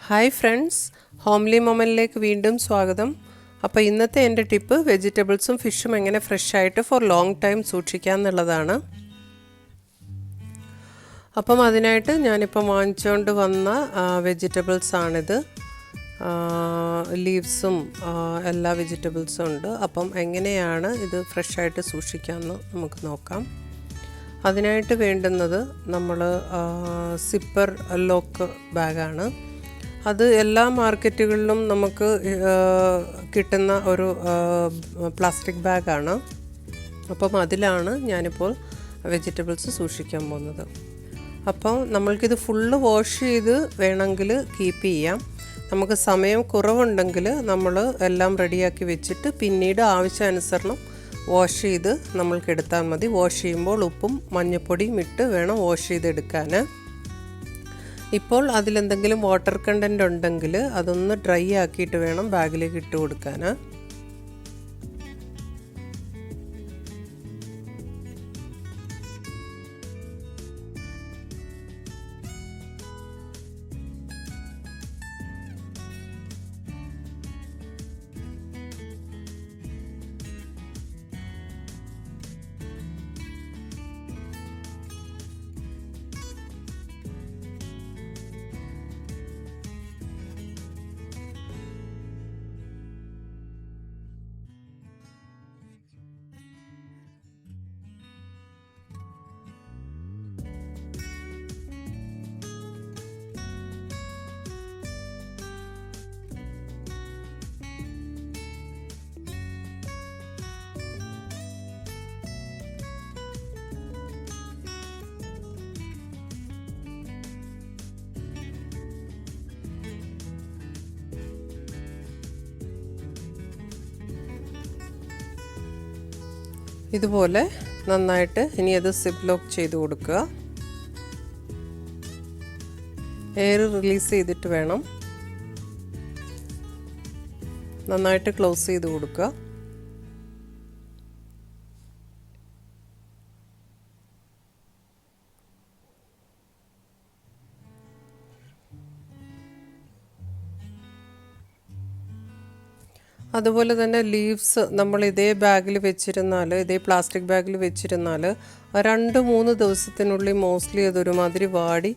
Hi friends, homely മൊമെൻറ്റിലേക്ക് വീണ്ടും സ്വാഗതം. അപ്പോൾ ഇന്നത്തെ എൻ്റെ ടിപ്പ് വെജിറ്റബിൾസും ഫിഷും എങ്ങനെ ഫ്രഷായിട്ട് ഫോർ ലോങ് ടൈം സൂക്ഷിക്കാം എന്നുള്ളതാണ്. അപ്പം അതിനായിട്ട് ഞാനിപ്പം വാങ്ങിച്ചുകൊണ്ട് വന്ന വെജിറ്റബിൾസാണിത്. ലീവ്സും എല്ലാ വെജിറ്റബിൾസും ഉണ്ട്. അപ്പം എങ്ങനെയാണ് ഇത് ഫ്രഷായിട്ട് സൂക്ഷിക്കാമെന്ന് നമുക്ക് നോക്കാം. അതിനായിട്ട് വേണ്ടുന്നത് നമ്മൾ സിപ്പർ ലോക്ക് ബാഗാണ്. അത് എല്ലാ മാർക്കറ്റുകളിലും നമുക്ക് കിട്ടുന്ന ഒരു പ്ലാസ്റ്റിക് ബാഗാണ്. അപ്പം അതിലാണ് ഞാനിപ്പോൾ വെജിറ്റബിൾസ് സൂക്ഷിക്കാൻ പോകുന്നത്. അപ്പോൾ നമ്മൾക്കിത് ഫുള്ള് വാഷ് ചെയ്ത് വേണമെങ്കിൽ കീപ്പ് ചെയ്യാം. നമുക്ക് സമയം കുറവുണ്ടെങ്കിൽ നമ്മൾ എല്ലാം റെഡിയാക്കി വെച്ചിട്ട് പിന്നീട് ആവശ്യാനുസരണം വാഷ് ചെയ്ത് നമ്മൾക്ക് എടുത്താൽ മതി. വാഷ് ചെയ്യുമ്പോൾ ഉപ്പും മഞ്ഞൾപ്പൊടിയും ഇട്ട് വേണം വാഷ് ചെയ്തെടുക്കാൻ. ഇപ്പോൾ അതിലെന്തെങ്കിലും വാട്ടർ കണ്ടൻറ്റ് ഉണ്ടെങ്കിൽ അതൊന്ന് ഡ്രൈ ആക്കിയിട്ട് വേണം ബാഗിലേക്ക് ഇട്ട് കൊടുക്കാൻ. ഇതുപോലെ നന്നായിട്ട് ഇനി അത് സിപ്പ് ലോക്ക് ചെയ്ത് കൊടുക്കുക. എയർ റിലീസ് ചെയ്തിട്ട് വേണം നന്നായിട്ട് ക്ലോസ് ചെയ്ത് കൊടുക്കുക. അതുപോലെ തന്നെ ലീവ്സ് നമ്മൾ ഇതേ ബാഗിൽ വെച്ചിരുന്നാൽ, ഇതേ പ്ലാസ്റ്റിക് ബാഗിൽ വെച്ചിരുന്നാൽ 2-3 ദിവസത്തിനുള്ളിൽ മോസ്റ്റ്ലി അതൊരുമാതിരി വാടി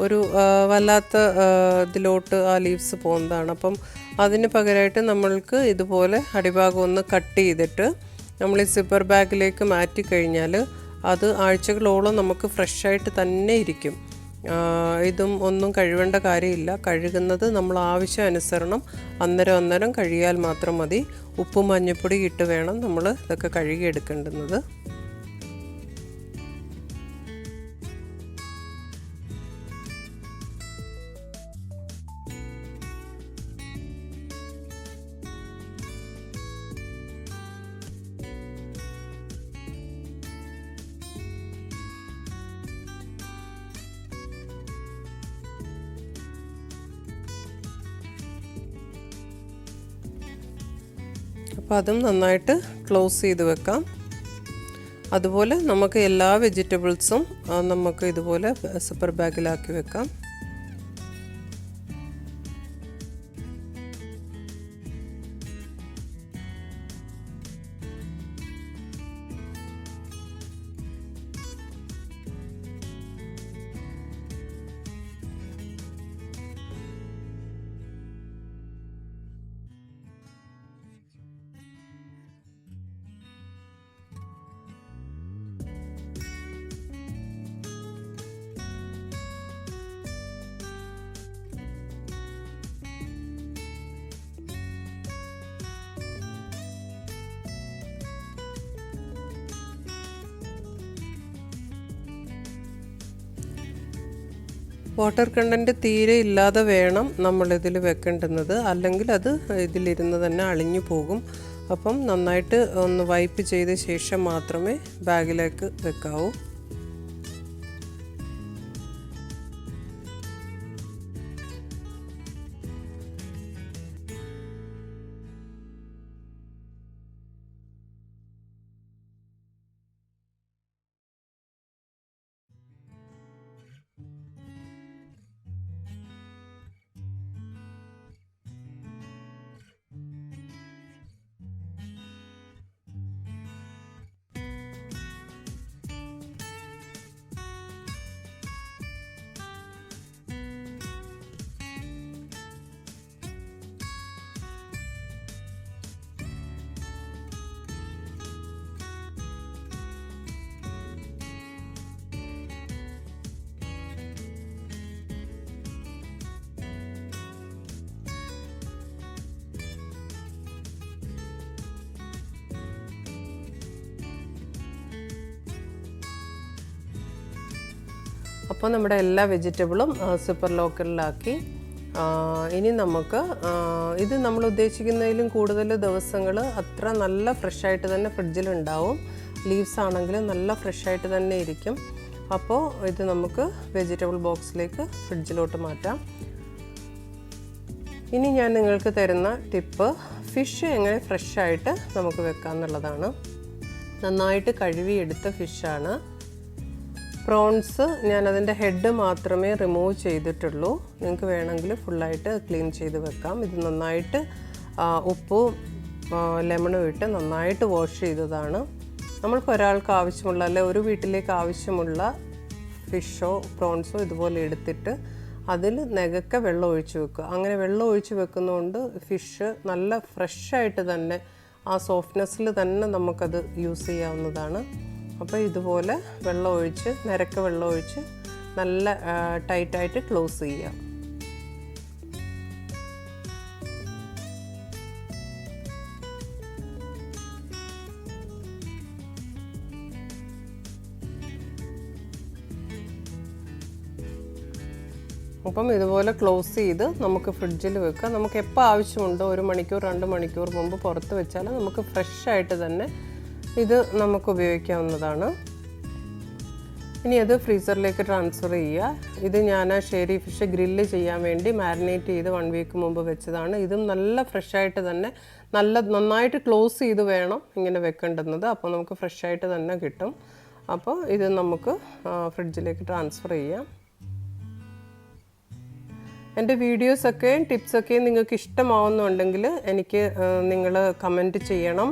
ഒരു വല്ലാത്ത ഇതിലോട്ട് ആ ലീവ്സ് പോകുന്നതാണ്. അപ്പം അതിന് പകരമായിട്ട് നമ്മൾക്ക് ഇതുപോലെ അടിഭാഗം ഒന്ന് കട്ട് ചെയ്തിട്ട് നമ്മൾ ഈ സിപ്പർ ബാഗിലേക്ക് മാറ്റി കഴിഞ്ഞാൽ അത് ആഴ്ചകളോളം നമുക്ക് ഫ്രഷായിട്ട് തന്നെ ഇരിക്കും. ഇതും ഒന്നും കഴുകേണ്ട കാര്യമില്ല. കഴുകുന്നത് നമ്മൾ ആവശ്യാനുസരണം അന്നേരം കഴുകിയാൽ മാത്രം മതി. ഉപ്പും മഞ്ഞൾപ്പൊടി ഇട്ട് വേണം നമ്മൾ ഇതൊക്കെ കഴുകിയെടുക്കേണ്ടുന്നത്. അപ്പോൾ അതും നന്നായിട്ട് ക്ലോസ് ചെയ്ത് വെക്കാം. അതുപോലെ നമുക്ക് എല്ലാ വെജിറ്റബിൾസും നമുക്ക് ഇതുപോലെ സിപ്പർ ബാഗിലാക്കി വെക്കാം. വാട്ടർ കണ്ടൻറ്റ് തീരെ ഇല്ലാതെ വേണം നമ്മളിതിൽ വെക്കേണ്ടുന്നത്, അല്ലെങ്കിൽ അത് ഇതിലിരുന്ന് തന്നെ അളിഞ്ഞു പോകും. അപ്പം നന്നായിട്ട് ഒന്ന് വൈപ്പ് ചെയ്ത ശേഷം മാത്രമേ ബാഗിലേക്ക് വെക്കാവൂ. അപ്പോൾ നമ്മുടെ എല്ലാ വെജിറ്റബിളും സൂപ്പർ ലോക്കറിലാക്കി. ഇനി നമുക്ക് ഇത് നമ്മൾ ഉദ്ദേശിക്കുന്നതിലും കൂടുതൽ ദിവസങ്ങൾ അത്ര നല്ല ഫ്രഷായിട്ട് തന്നെ ഫ്രിഡ്ജിലുണ്ടാവും. ലീവ്സ് ആണെങ്കിൽ നല്ല ഫ്രഷായിട്ട് തന്നെ ഇരിക്കും. അപ്പോൾ ഇത് നമുക്ക് വെജിറ്റബിൾ ബോക്സിലേക്ക് ഫ്രിഡ്ജിലോട്ട് മാറ്റാം. ഇനി ഞാൻ നിങ്ങൾക്ക് തരുന്ന ടിപ്പ് ഫിഷ് എങ്ങനെ ഫ്രഷായിട്ട് നമുക്ക് വെക്കാം എന്നുള്ളതാണ്. നന്നായിട്ട് കഴുകിയെടുത്ത ഫിഷാണ്. പ്രോൺസ് ഞാനതിൻ്റെ ഹെഡ് മാത്രമേ റിമൂവ് ചെയ്തിട്ടുള്ളൂ. നിങ്ങൾക്ക് വേണമെങ്കിൽ ഫുള്ളായിട്ട് ക്ലീൻ ചെയ്ത് വെക്കാം. ഇത് നന്നായിട്ട് ഉപ്പും ലെമണും ഇട്ട് നന്നായിട്ട് വാഷ് ചെയ്തതാണ്. നമ്മൾക്ക് ഒരാൾക്ക് ആവശ്യമുള്ള അല്ലെ ഒരു വീട്ടിലേക്ക് ആവശ്യമുള്ള ഫിഷോ പ്രോൺസോ ഇതുപോലെ എടുത്തിട്ട് അതിൽ നെകക്കെ വെള്ളം ഒഴിച്ച് വെക്കുക. അങ്ങനെ വെള്ളം ഒഴിച്ച് വെക്കുന്നതുകൊണ്ട് ഫിഷ് നല്ല ഫ്രഷായിട്ട് തന്നെ ആ സോഫ്റ്റ്നെസ്സിൽ തന്നെ നമുക്കത് യൂസ് ചെയ്യാവുന്നതാണ്. അപ്പോൾ ഇതുപോലെ വെള്ളം ഒഴിച്ച് നിരക്ക വെള്ളം ഒഴിച്ച് നല്ല ടൈറ്റായിട്ട് ക്ലോസ് ചെയ്യുക. അപ്പം ഇതുപോലെ ക്ലോസ് ചെയ്ത് നമുക്ക് ഫ്രിഡ്ജിൽ വെക്കുക. നമുക്ക് എപ്പോൾ ആവശ്യമുണ്ടോ 1 മണിക്കൂർ 2 മണിക്കൂർ മുമ്പ് പുറത്ത് വെച്ചാൽ നമുക്ക് ഫ്രഷായിട്ട് തന്നെ ഇത് നമുക്ക് ഉപയോഗിക്കാവുന്നതാണ്. ഇനി അത് ഫ്രീസറിലേക്ക് ട്രാൻസ്ഫർ ചെയ്യുക. ഇത് ഞാൻ ഷേരി ഫിഷ് ഗ്രില്ല് ചെയ്യാൻ വേണ്ടി മാരിനേറ്റ് ചെയ്ത് 1 വീക്ക് മുമ്പ് വെച്ചതാണ്. ഇതും നല്ല ഫ്രഷായിട്ട് തന്നെ നന്നായിട്ട് ക്ലോസ് ചെയ്ത് വേണം ഇങ്ങനെ വെക്കേണ്ടുന്നത്. അപ്പോൾ നമുക്ക് ഫ്രഷായിട്ട് തന്നെ കിട്ടും. അപ്പോൾ ഇത് നമുക്ക് ഫ്രിഡ്ജിലേക്ക് ട്രാൻസ്ഫർ ചെയ്യാം. എൻ്റെ വീഡിയോസൊക്കെയും ടിപ്സൊക്കെയും നിങ്ങൾക്ക് ഇഷ്ടമാവുന്നുണ്ടെങ്കിൽ എനിക്ക് നിങ്ങൾ കമൻറ്റ് ചെയ്യണം,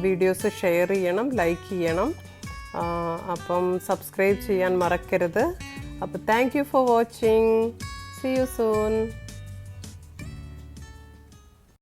വീഡിയോസ് ഷെയർ ചെയ്യണം, ലൈക്ക് ചെയ്യണം. അപ്പം സബ്സ്ക്രൈബ് ചെയ്യാൻ മറക്കരുത്. അപ്പോൾ thank you for watching. See you soon.